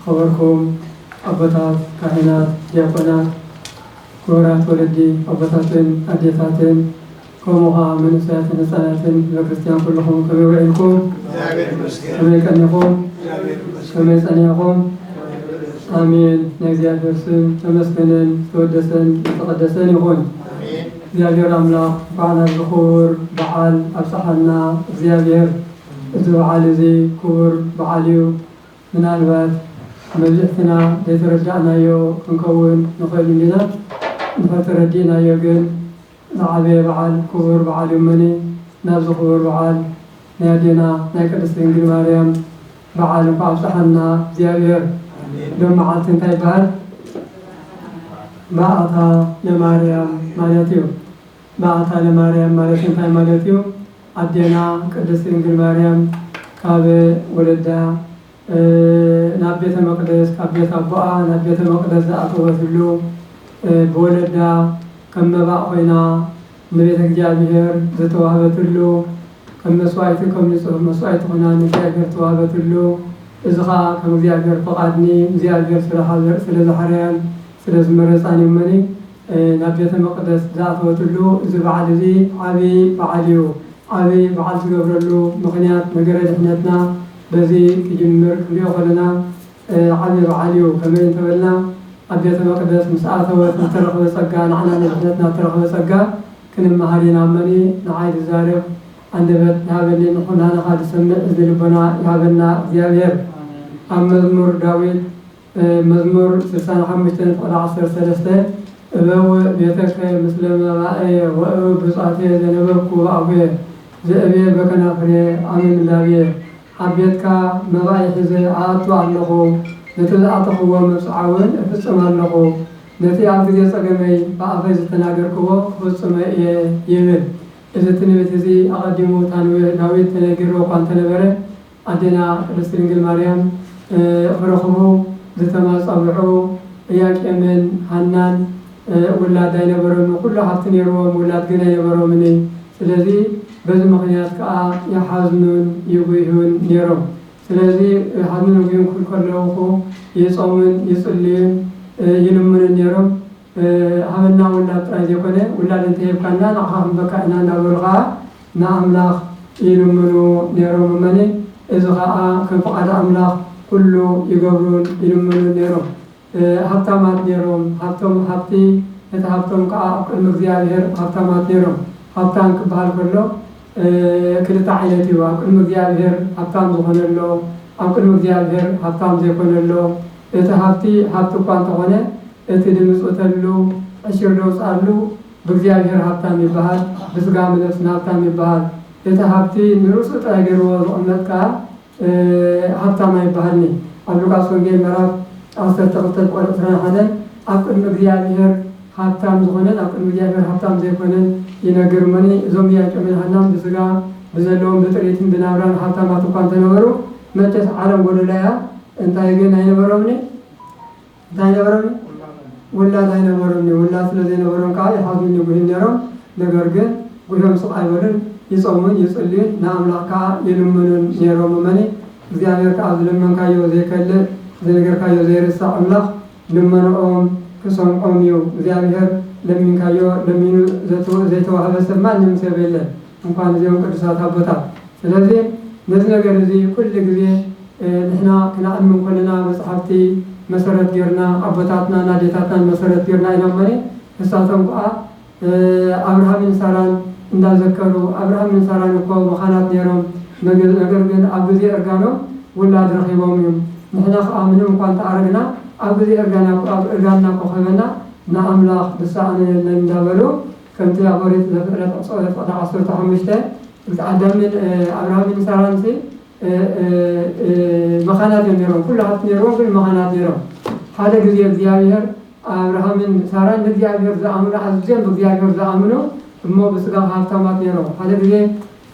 خبركم أبطات كاهنات دياقونات كورات ولدي أبطاتن أديتاتن كومها من ساعة نساناتن لكريستيان كلهم كم يوعيكم كم يكنيكم كم يسانيكم آمين نجزي أفرسن تمسكنن تودسن تقدسن يكون እግዚአብሔር አምላክ በዓለ ዝኹር በዓል አብጽሐና እግዚአብሔር እዚ በዓል እዚ ክቡር በዓል እዩ ምናልባት መብዛሕትና ዘይተረዳእናዮ ክንከውን ንኽእል ኢና እንተተረዲእናዮ ግን ዝዓበየ በዓል ክቡር በዓል እዩ እመኒ ናብዚ ክቡር በዓል ናይ ኣዴና ናይ ቅድስቲ ድንግል ማርያም በዓል እንኳ ኣብጽሐና እግዚአብሔር ሎም መዓልቲ እንታይ ይበሃል በዓታ ለማርያም ማለት እዩ በዓታ ለማርያም ማለት እንታይ ማለት እዩ ኣዴና ቅድስቲ ድንግል ማርያም ካብ ወለዳ ናብ ቤተ መቅደስ ካብ ቤት ኣቦኣ ናብ ቤተ መቅደስ ዝኣተወትሉ ብወለዳ ከም መባእ ኮይና ንቤተ እግዚአብሔር ዝተዋህበትሉ ከም መስዋዕቲ ከም ንጹህ መስዋዕቲ ኮይና ንእግዚአብሔር ተዋህበትሉ እዚ ኸኣ ከም እግዚአብሔር ፈቓድኒ እግዚአብሔር ስለዝሓረያን ስለዝመረፃን እመኒ ናብ ቤተ መቅደስ ዝኣተወትሉ እዚ በዓል እዚ ዓብይ በዓል እዩ ዓብይ በዓል ዝገብረሉ ምክንያት ነገረ ድሕነትና በዚ ክጅምር ክንሪኦ ከለና ዓብይ በዓል እዩ ከመይ እንተበልና ኣብ ቤተ መቅደስ ምስ ኣተወት ዝተረኸበ ፀጋ ንዓና ንድሕነትና ዝተረኸበ ፀጋ ክንመሃር ኢና እመኒ ንዓይ ዝዛረብ አንደበት ይሃበኒ ንኹናንኻ ዝሰምዕ እዚ ልቦና ይሃበና እግዚአብሔር ኣብ መዝሙር ዳዊት መዝሙር 65 ቁጥር 13 እበው ቤተከ ምስለ መባእየ ወእበው ብፅዓትየ ዘነበብኩ በአቡየ ዘእብየ በከናፍሬ ኣሚን ላብየ ኣብ ቤትካ መባእ ሒዘ ኣቱ ኣለኹ ነቲ ዝኣተኽዎ መብፅዓውን እፍፅም ኣለኹ ነቲ ኣብ ግዜ ፀገመይ ብኣፈይ ዝተናገርክዎ ክፍፅመ እየ ይብል እዚ ትንቢት እዚ ኣቐዲሙ ዳዊት ተነጊርዎ እኳ እንተነበረ ኣዴና ቅድስቲ ድንግል ማርያም ክረኽቡ ዝተማፀውዑ ኢያቄምን ሃናን ውላድ ኣይነበሮም ኩሉ ሃብቲ ነይርዎም ውላድ ግን ኣይነበሮምን ስለዚ በዚ ምክንያት ከዓ ይሓዝኑን ይጉይሁን ነይሮም ስለዚ ሓዝኑን ይጉይሁን ክብል ከለኹ ይፆምን ይፅልዩን ይልምኑን ነይሮም ሃበና ውላድ ጥራይ ዘይኮነ ውላድ እንተሂብካና ንዓኻ ክንበካ ኢና እናበሉ ከዓ ንኣምላኽ ይልምኑ ነይሮም እመኒ እዚ ከዓ ከም ፍቓድ ኣምላኽ ኩሉ ይገብሩን ይልምኑን ነይሮም ሃብታማት ነይሮም ሃብቲ እቲ ሃብቶም ከዓ ኣብ ቅድሚ እግዚአብሔር ሃብታማት ነይሮም ሃብታም ክበሃል ከሎ ክልተ ዓይነት እዩ ኣብ ቅድሚ እግዚአብሔር ሃብታም ዝኾነሎ ኣብ ቅድሚ እግዚአብሔር ሃብታም ዘይኮነሎ እቲ ሃብቲ ሃብቲ እኳ እንተኾነ እቲ ድምፅተሉ ዕሽር ደውፅኣሉ ብእግዚአብሔር ሃብታም ይበሃል ብስጋ ብነፍስን ሃብታም ይበሃል እቲ ሃብቲ ንርእሱ ጥራይ ገይርዎ ዝቕመጥ ከዓ ሃብታም ኣይበሃልኒ ኣብ ሉቃስ ወንጌል ምዕራፍ 12 ቁጥር 21 ኣብ ቅድሚ እግዚአብሔር ሃብታም ዝኾነን ኣብ ቅድሚ እግዚአብሔር ሃብታም ዘይኮነን ይነግር እመኒ እዞም ኢያቄምን ሃናን ብስጋ ብዘለዎም ብጥሪትን ብናብራን ሃብታማት እኳ እንተነበሩ መቸስ ዓለም ጎደላያ እንታይ ግን ኣይነበሮምኒ እንታይ ኣይነበሮምኒ ውላድ ኣይነበሮምኒ ውላድ ስለዘይነበሮም ከዓ ይሓዝኑን ይጉይሁን ነይሮም ነገር ግን ጉዮም ስቕ ኣይበሉን ይጾሙን ይጽልዩን ንኣምላኽ ከዓ ይልምኑን ነይሮም እመኒ እግዚአብሔር ከዓ ዝለመንካዮ ዘይከልእ ዝነገርካዮ ዘይርሳዕ ኣምላኽ ልመንኦም ክሰምዖም እዩ እግዚአብሔር ለሚንካዮ ለሚኑ ዘይተዋህበ ሰብ ማንም ሰብ የለን እንኳን እዚኦም ቅዱሳት ኣቦታት ስለዚ ነዚ ነገር እዚ ኩሉ ግዜ ንሕና ክነኣምን ከለና መፅሓፍቲ መሰረት ጌርና ኣቦታትና ናዴታትናን መሰረት ጌርና ኢና እመኒ ንሳቶም ከዓ ኣብርሃምን ሳራን እንዳዘከሩ ኣብርሃምን ሳራን እኮ መኻናት ነይሮም ነገር ግን ኣብ ግዜ እርጋኖም ውላድ ረኺቦም እዮም ንሕና ከዓ ምንም እኳ እንተኣረግና ኣብ ግዜ እርጋና ኮኸበና ንኣምላኽ ብሳእነየለን እንዳበሉ ከምቲ ኣብ ኦሪት ዘፍጥረት 15 ኣዳምን ኣብርሃምን ሳራን መኻናት እዮም ነይሮም ኩሉ ሃብቲ ነይሮም ግን መኻናት ነይሮም ሓደ ግዜ እግዚአብሔር ኣብርሃምን ሳራን ንእግዚአብሔር ዝኣምኑ ኣዝዮም ብእግዚአብሔር ዝኣምኑ እሞ ብስጋ ሃብታማት ነይሮም ሓደ ግዜ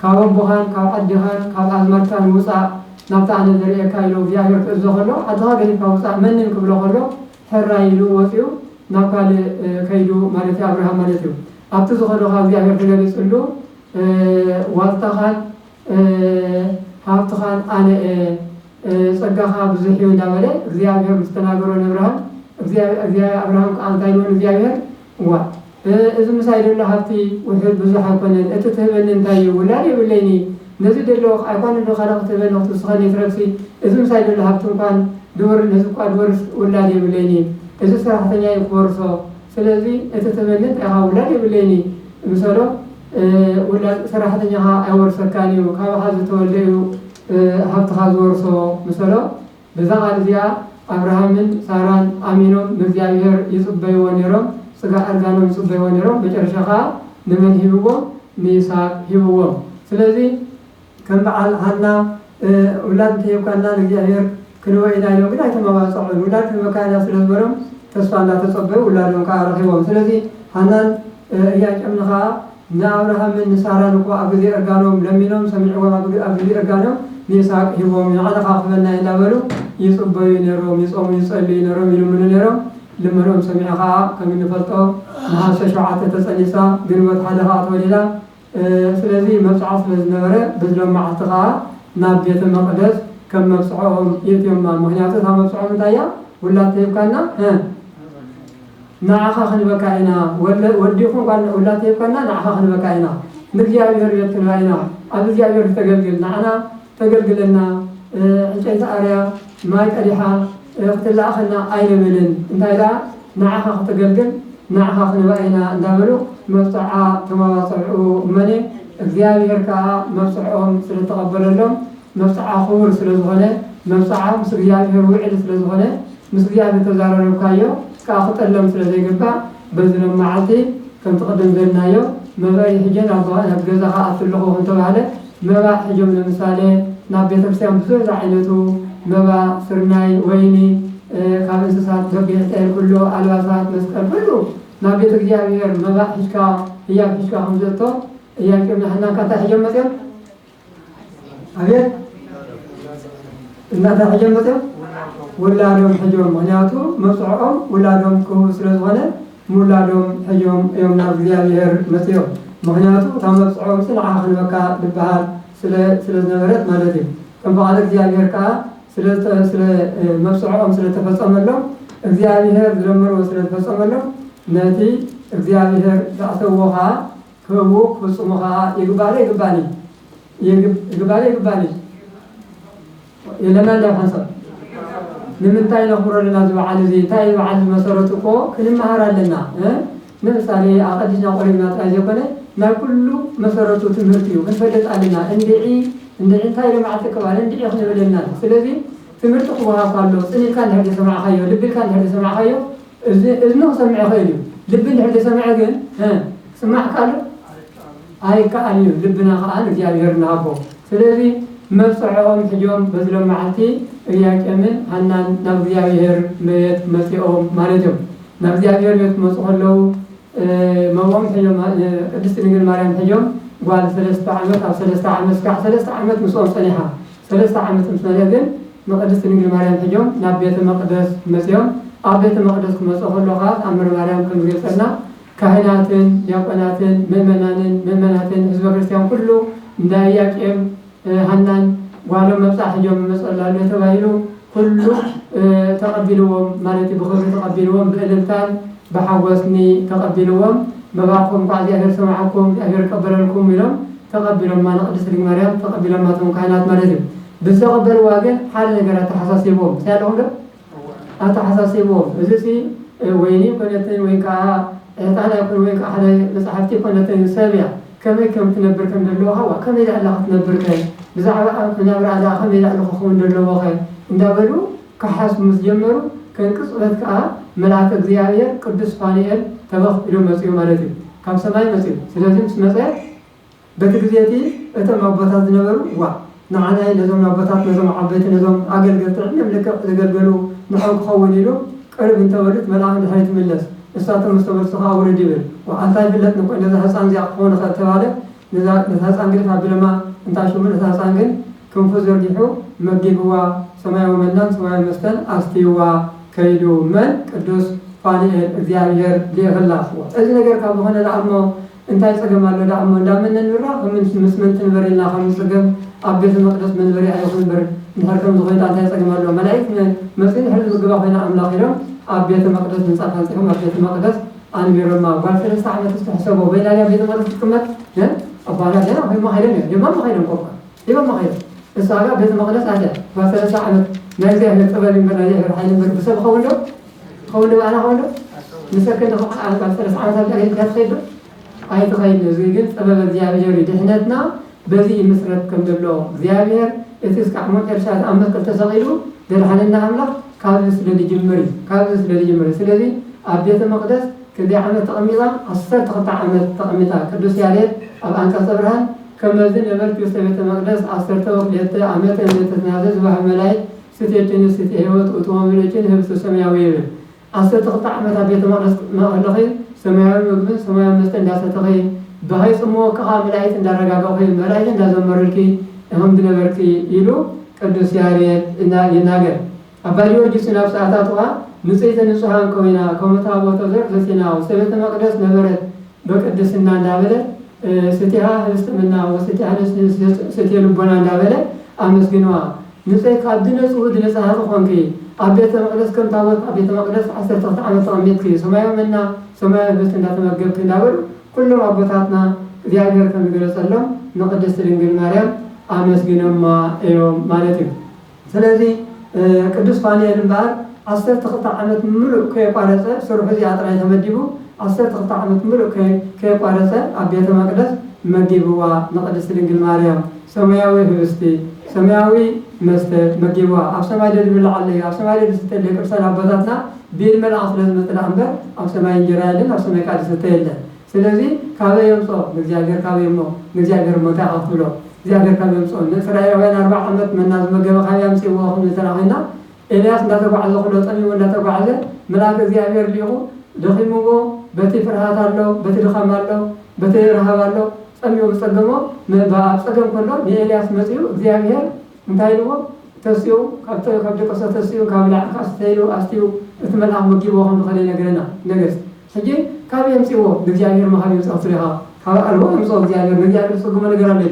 ካብ ኣቦኻን ካብ ዓድኻን ካብ ኣዝማድካን ውፃእ ናብቲ ኣነ ዘርእየካ ኢሉ እግዚአብሔር ክእዞ ከሎ ዓድኻ ገሊካ ውፃእ መንን ክብሎ ከሎ ሕራ ኢሉ ወፂኡ ናብ ካልእ ከይዱ ማለት እዩ ኣብርሃም ማለት እዩ ኣብቲ ዝኸዶካ እግዚአብሔር ክገሊፅሉ ዋልታኻን ሃብትኻን ኣነ ጸጋኻ ብዙሕ ይሁን እንዳበለ እግዚአብሔር ምስተናገሮ ነብርሃን እግዚአብሔር አብርሃም አንታይኖን እግዚአብሔር ዋ እዚ ምሳይ ደሎ ሃብቲ ውሕድ ብዙሕ ኣይኮነን እቲ ትህበኒ እንታይ እዩ ውላድ የብለይኒ ነዚ ደሎ ኣይኮነ ዶ ካልእ ክትህበኒ ክትውስኸኒ ትረክሲ እዚ ምሳይ ደሎ ሃብቲ እንኳን ድወር ነዚ እኳ ድወርስ ውላድ የብለይኒ እዚ ሰራሕተኛ እዩ ክወርሶ ስለዚ እቲ ትህበኒ እንታይ ኢኻ ውላድ የብለይኒ ምሰሎ ውላድ ሰራሕተኛኻ ኣይወርሰካን እዩ ካብኻ ዝተወልደ እዩ ሃብትኻ ዝወርሶ ምሰሎ በዛ ቃል እዚኣ አብርሃምን ሳራን አሚኖም እግዚአብሔር ይጽበይዎ ነሮም ስጋ አርጋኖም ይጽበይዎ ነሮም በጨረሻኻ ንመን ሂብዎም ንይስሐቅ ሂብዎም ስለዚህ ከም በዓል ሃና ውላድ ተየኳና እግዚአብሔር ክንወይና ነው ግን አይተማባጽዑን ውላድ መካና ስለዝበሮም ተስፋ እንዳተጸበዩ ውላዶም ካረኺቦም ስለዚህ ሃናን እያጨምንኻ ንአብርሃምን ንሳራን እኮ ኣብ ጊዜ እርጋኖም ለሚኖም ሰሚዕዎም ኣብ ጊዜ እርጋኖም ንይስሐቅ ሂቦም ንዓለኻ ክበና እንዳበሉ ይጽበዩ ነሮም ይጾሙ ይጸልዩ ነሮም ይልምኑ ነሮም ልመኖም ሰሚዕኻ ከም እንፈልጦ ነሐሴ 7 ተጸኒሳ ግንቦት 1 ተወሊዳ ስለዚህ መብጽዓ ስለዝነበረ በዝሎም መዓልቲ ከዓ ናብ ቤተ መቅደስ ከም መብጽዖም የትዮም ምክንያቱ እታ መብጽዖም እንታይ እያ ውላድ ተይብካና ንዓኻ ክንበካ ኢና ወዲኹም ውላድ ተይብካና ንዓኻ ክንበካ ኢና ንእግዚአብሔር ቤት ክንባ ኢና ኣብ እግዚአብሔር ተገልግል ንዓና ተገልግለና ዕንጨይቲ ኣርያ ማይ ቀዲሓ ክትላእኸና ኣይንብልን እንታይ ዳ ንዓኻ ክትገልግል ንዓኻ ክንባ ኢና እንዳበሉ መብፅዓ ተመባፅዑ እመኔ እግዚአብሔር ከዓ መብፅዖም ስለተቐበለሎም መብፅዓ ክቡር ስለዝኾነ መብፅዓ ምስ እግዚአብሔር ውዕል ስለዝኾነ ምስ እግዚአብሔር ተዛረረብካዮ ከዓ ክጠለም ስለዘይግባእ በዝሎም መዓልቲ ከም ትቕድም ዘለናዮ መባኢ ሕጀን ኣብ ገዛኻ ኣትልኹ እንተባሃለ መባ ሕጆም ለምሳሌ ናብ ቤተክርስቲያን ብዙሕ ዓይነቱ መባ ስርናይ ወይኒ ካብ እንስሳት ገቢሕ ጤል ኩሉ ኣልባሳት መስቀል ኩሉ ናብ ቤተ እግዚአብሔር መባ ሒዝካ ህያብ ሒዝካ ከምዘቶ እያቄም ናህናን ካታ ሕጆም መፅኦም ኣቤት እናታ ሕጆም መፅኦም ውላዶም ሕጆም ምክንያቱ መብፅዖም ውላዶም ክህቡ ስለዝኾነ ውላዶም ሕጆም እዮም ናብ እግዚአብሔር መፅኦም ምክንያቱ እታ መብፅዖም ንዓኻ ክንበካ ዝበሃል ስለዝነበረት ማለት እዩ ከም በዓል እግዚአብሔር ከዓ ስለ መብፅዖም ስለተፈጸመሎም እግዚአብሔር ዝለመነዎ ስለተፈጸመሎም ነቲ እግዚአብሔር ዝኣተዎ ከዓ ክህቡ ክፍፅሙ ከዓ ይግባእ የለና እንዳ ሓንሰብ ንምንታይ ነኽብሮ ኣለና ዝበዓል እዚ እንታይ በዓል መሰረቱ እኮ ክንመሃር ኣለና ንምሳሌ ኣቐዲስና ቆሪብና ጥራይ ዘይኮነ ናይ ኩሉ መሰረቱ ትምህርቲ እዩ ክንፈልጥ ኣለና እንድዒ እንታይ ለመዓልቲ ቅባል እንድዒ ክንብለና ስለዚ ትምህርቲ ክወሃብ ካሎ ፅኒልካ እንድሕር ሰማዕኻዮ ልቢልካ እንድሕር ሰማዕኻዮ እዝኑ ክሰምዕ ይኽእል እዩ ልቢ እንድሕር ሰምዐ ግን ስማዕ ካሎ ኣይከኣል እዩ ልብና ከዓ ንእግዚአብሔር ንሃቦ ስለዚ መብፅዖም ሕጆም በዝሎም መዓልቲ እያቄምን ሃናን ናብ እግዚአብሔር ቤት መፂኦም ማለት እዮም ናብ እግዚአብሔር ቤት ክመፁ ከለዉ መብኦም ሕጆም ቅድስቲ ድንግል ማርያም ሕጆም ጓል 3 ዓመት ኣብ 3 ዓመት ክሳብ 3 ዓመት ምስኦም ፀኒሓ 3 ዓመት ምስ መለ ግን ንቅድስቲ ድንግል ማርያም ሕጆም ናብ ቤተ መቅደስ መፂኦም ኣብ ቤተ መቅደስ ክመፁ ከለዉ ከዓ ተኣምር ማርያም ከም ዝገልፀልና ካህናትን ዲያቆናትን ምእመናትን ህዝበ ክርስቲያን ኩሉ እንዳ ኢያቄም ሃናን ጓሎም መብፃዕ ሕጆም መፀላሉ ተባሂሉ ኩሉ ተቐቢልዎም ማለት ብኽብሪ ተቐቢልዎም ብእልልታን ብሓጎስኒ ተቐቢልዎም መባኹም ከዓ እግዚአብሔር ሰማዓኩም እግዚአብሔር ቀበለልኩም ኢሎም ተቐቢሎም ንቅድስቲ ድንግል ማርያም ተቐቢሎም ማቶም ካህናት ማለት እዩ ብዝተቐበልዋ ግን ሓደ ነገር ኣተሓሳሲቦም ሳያለኹም ዶ ኣተሓሳሲቦም እዚ ወይኒ ኮነትን ወይ ከዓ ዕጣን ኣይኮነ ወይ ከዓ ሓደ መፅሓፍቲ ኮነትን ሰብያ ከመይ ከም ትነብር ከም ዘለዎኻ ከመይ ዳ ኣለኻ ትነብር ከ ብዛዕባ ናብራ ዳ ከመይ ዳ ኣለኹ ክኸውን ዘለዎ ኸ እንዳበሉ ክሓስቡ ምስ ጀመሩ ከንቅፅበት ከዓ መልአከ እግዚአብሔር ቅዱስ ፋኑኤል ተበኽ ኢሎም መፅኡ ማለት እዩ ካብ ሰማይ መፅኡ ስለዚ ምስ መፀ በቲ ግዜቲ እቶም ኣቦታት ዝነበሩ ንዓናይ ነዞም ኣቦታት ነዞም ዓበይቲ ነዞም ኣገልገልቲ ምልክዕ ዘገልገሉ ንዖም ክኸውን ኢሉ ቅርብ እንተበሉት መልአክ ንድሕሪ ትምለስ እሳቶም ምስ ተመልሱ ከዓ ውርድ ይብል እንታይ ፍለጥ ንኮይ ነዛ ህፃን እዚኣ ክኸውን ኽእል ተባለ ነዛ ህፃን ግን ኣቢሎማ እንታይ ሽሙ ነዛ ህፃን ግን ክንፉ ዘርጊሑ መጊብዋ ሰማያዊ መናን ሰማያዊ መስተን ኣስትይዋ ከይዱ መን ቅዱስ ፋኑኤል እግዚአብሔር ሊየኸላፍ እዚ ነገር ካብ ዝኾነ ዳእሞ እንታይ ፀገም ኣሎ ዳእሞ እንዳመነ ንብራ ምስ ምን ትንበር ኢልና ከም ፀገም ኣብ ቤተ መቅደስ መንበሪ ኣይኹን በር نهاركم زغيت عن تاي سجمر له ملاك مسين حلو الجبا هنا أملاك لهم أبيت المقدس من صفان سهم أبيت المقدس أنا بيرما وقال في الساعة تستحسبه بين على بيت المقدس كمت ها أبغى لا هو ما خيرهم يبغى ما خيرهم كوكا يبغى ما خير الساعة بيت المقدس هذا وقال في الساعة نازل من قبل من بناديه رحيل من بس خولو أنا خولو مسكين على في الساعة هذا اللي خيره أي تخيل زيجل سبب زيابير دهنتنا بزي مسرت كم دبلو زيابير إتيس كعمل إرشاد أمك التسغيلو درحنا عمله كابس لدي جمري سلذي أبيت المقدس كذي عمل تقميضة أصلا تقطع عمل تقميضة كدوس ياليت أب أنك صبرهن كما زين يمر في بيت المقدس أصلا توقيت عمل تنازل وهم ملاك ستيتين ستيهوت وتواملين هبس سماوية أصلا تقطع عمل بيت المقدس ما أخلقين سماوي مقبل سماوي مستنداس تغير بهاي سمو كها ملاك درجة قوي ملاك لازم مرلكي هم دنبركي يلو كدوس ياليت يناجر أباليو جسنا بساعتها نسيت نسوها كوينا كمتها بوتوزر زسنا وسبت المقدس نبرت بقدسنا دابله ستيها هستمنا وستيها ستيها لبنا دابله أمس جنوا نسيت كابدنا سود نسها خانكي أبيت المقدس كم تابوت أبيت المقدس عصر تحت عمل تعميد كي سمايا منا سمايا بس ندات مجب كندابر كل رابطاتنا زيادة كم يقول سلام نقدس الإنجيل مريم أمس جنوا ما يوم مالتي سلذي قدوس فانيل بعد عصر تقطع عمت ملوك كي قارسة سرح زيادة راي تمديبو عصر تقطع عمت ملوك كي قارسة أبيت المقدس مديبوا نقدس الإنجيل مريم سماوي هستي سماوي مست مديبوا أبسماء للملع عليه أبسماء للستة كرسنا بدتنا بالملع أصل مثل أمبر أبسماء إنجيلين أبسماء كارثة سلذي كذا يوم صار نجاجر كذا يوم نجاجر متاع أفضله زيادة كذا يوم صار نسرع وين 4 عمت من ناس مجمع خيام سووا هم نتراهنا إلياس لا تبع الله خلوت أني ولا تبع الله ملاك زيادة ليه دخيمه بتي فرحات الله بتي دخام الله بتي رهاب الله أمي وبستخدمه من بستخدم كله إلياس مسيو زيادة متايلو تسيو كابتن قصة تسيو كامل كاستيلو أستيو اتمنى مجيبه هم خلينا جرنا نجس حجي كابي يمسيو زيادة ما خليه أصلها كابو يمسو زيادة زيادة سوق ما نجرا لي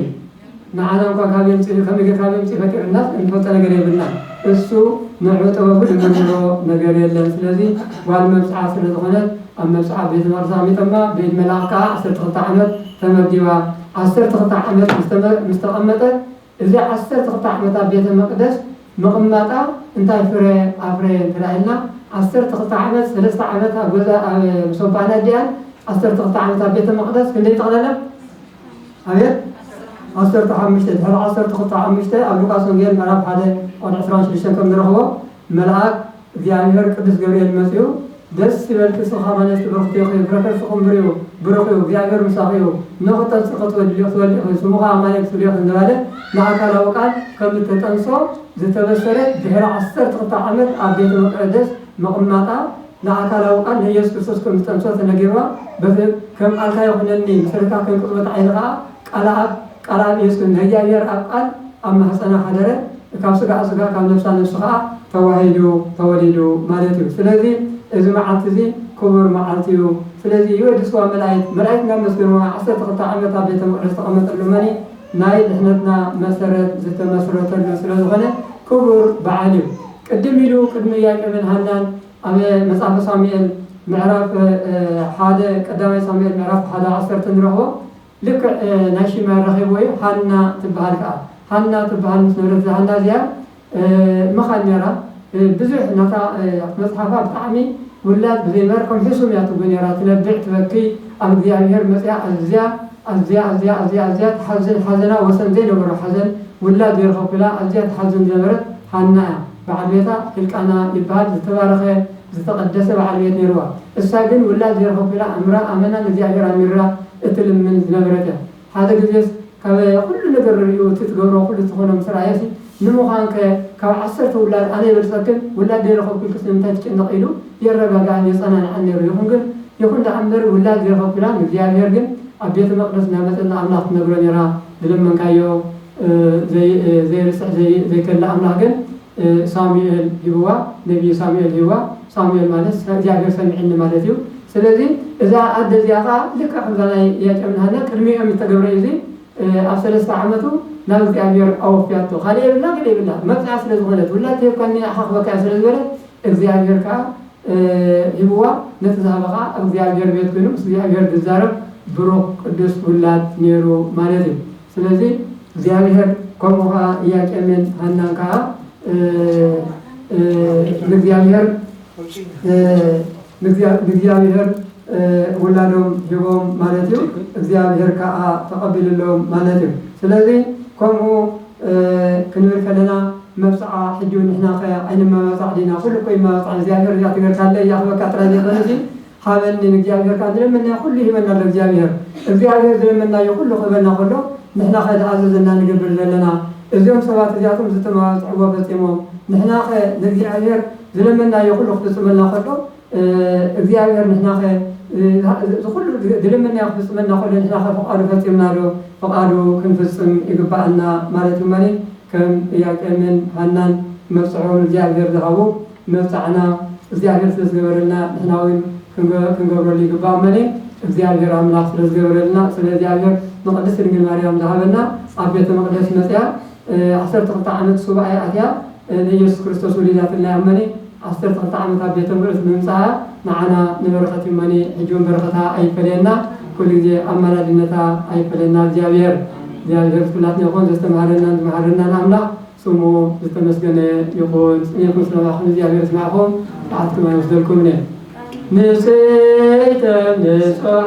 معنا وكا كابي يمسي كابي يمسي فكر الناس إن فوت نجري بالله السو نعوت وقول منه نجري الله سلذي والمسعى سلذهنت أما مسعى بيت مرزامي تما بيت ملاكا 10 تقطع عمت تمديوا 10 تقطع عمت مستقمته إذا 10 تقطع عمت بيت المقدس مقمطة انتهى فري ترايلنا 10 تقطع عمت 3 عمت أجوزة مصوبانا ديال 10 تقطع عمت بيت المقدس كندي تقلنا أبيت 10 تحمشت هل 10 تقطع عمشت أبلوك أصنعير مراب هذا on 20 كم نروحه ملاك زيانير قدس جبريل مسيو دس بالكسو خامنة برختيو بركة سقم بريو زيانير مساقيو نقطة سقط ودليو سموها عمالك سليو خندواله نعكا لوقال كم تتنسو زتبسرت بهر 10 تقطع عمل أبيت المقدس مقماتا نعكا لوقال هيس كرسوس كم تتنسو تنجيروا بس كم ألقا يخنني سرقا كم قطبة عينها قلاب يسكن هيا أبقال أما حسنا حدره كابسقا أسقا كاب نفسها تواليدو مالتيو سلذي إذا معلتي كبر معلتيو سلذي يودسوا ملايت نمسكنوا 10 تقطع عمتا بيت المقدس تقمت اللماني ناي دحنتنا مسرت زت مسرت سلذهنا كبر بعاليو قدم يلو قدم ياك من هنان أبي مصحف صاموئيل معرف حدا قدامي صاموئيل معرف حدا 10 تنرهو لك ناشي ما رخيبوي حنا تبهالك حنا تبهال مسنورت حنا زيا مخانيرا بزح نتا مصحفا بطعمي ولاد بزيمركم حسهم يا تبنيرا تنبع تبكي أمديانير مسيا أزياء حزنا وسن زين وبرو حزن ولاد يرخوا بلا أزياء حزن جبرت حنا بعد بيتا تلك أنا يبهال تبارك زتقدس بعد بيت نيروا الساجن ولاد يرخوا بلا أمرا أمنا نزيا أميرا اتلم من نبرته هذا جزء كل نجر تتجرو كل تخونه مسرعيسي نموخان كعصرت ولاد أنا برسكن ولاد يرخوا كل قسم تاج نقيلو يرجع عن يصنع عن يكون ده أمر ولاد يرخوا بلا نزيا يرجن أبيت المقدس نعمتنا أملاك نبرة يرى لما كايو زي رسع زي كلا أملاك صاموئيل هو نبي صاموئيل هو صاموئيل مالس جابر سمعنا مالتيو سلذي إذا أدى زيادة لك حمزنا يجمعنا كلمة من تجبر يزي أفسر استعمته نال እግዚአብሔር أوفياته خليه بنا كده بنا مبسع سلزغلت ولا تيكوني حق بكاء سلزغلت እግዚአብሔር كا هو نتزابقا እግዚአብሔር بيت كنو እግዚአብሔር بزارب بروك قدس ولاد نيرو مالتي سلزي እግዚአብሔር كمها ياكمن هنانكا እግዚአብሔር ወላዶም ጀቦም ማለት ነው እግዚአብሔር ከአ ተቀበለሎም ማለት ነው ስለዚህ ኮሙ ክንብል ከለና መብጽዓ ሕጂው ንሕና ከዓይንማ መብጽዓ ዲና ኩሉ ቆይ መብጽዓ እግዚአብሔር ያ ትገርታለ ያ በቃ ጥራዚ ሓበኒ እግዚአብሔር ካን ለምና ኩሉ ይበና እግዚአብሔር ዘመና ይኩሉ ከበና ኩሉ ንሕና ከዳአዘዘና ንገብር ዘለና እዚኦም ሰባት እዚኣቶም ዝተማጽዕዎ ፈጺሞም ንሕና ከእግዚአብሔር ዘለመና ይኩሉ ክፍጽመና ከሎ እግዚአብሔር ንሕና ዝኩሉ ዘለመና ክፍጽመና ከሎ ንሕና ፈቃዱ ፈጺምናዶ ፈቃዱ ክንፍጽም ይግባአና ማለት እዩ ማለት ከም ያቄምን ሃናን መብጽሖም እግዚአብሔር ዝሃቡ መብጽዕና እግዚአብሔር ስለዝገበረልና ንሕና እውን ክንገብረሉ ይግባእ ማለት እግዚአብሔር አምላክ ስለዝገበረልና ስለ እግዚአብሔር ንቅድስት ድንግል ማርያም ዝሃበና ኣብ ቤተ መቅደስ መጽያ 12 ዓመት ሱባኤ ኣትያ ኢየሱስ ክርስቶስ ወሊዳትና ያመኒ 12 ዓመት ኣብ ቤተ መቅደስ ምምጽኣ ንዓና ንበረኸት ይመኒ ሕጂውን በረኸታ ኣይፈለየና ኩሉ ግዜ ኣማላድነታ ኣይፈለየና እግዚአብሔር ስብላት ይኹን ዘስተምሃረና ዝመሃረናን ኣምላኽ ስሙ ዝተመስገነ ይኹን ጽኔኩም ስለማኹም እግዚአብሔር ስማዕኹም ሰዓትኩም ኣይወስደልኩም ንጽሕተ ንጹሕ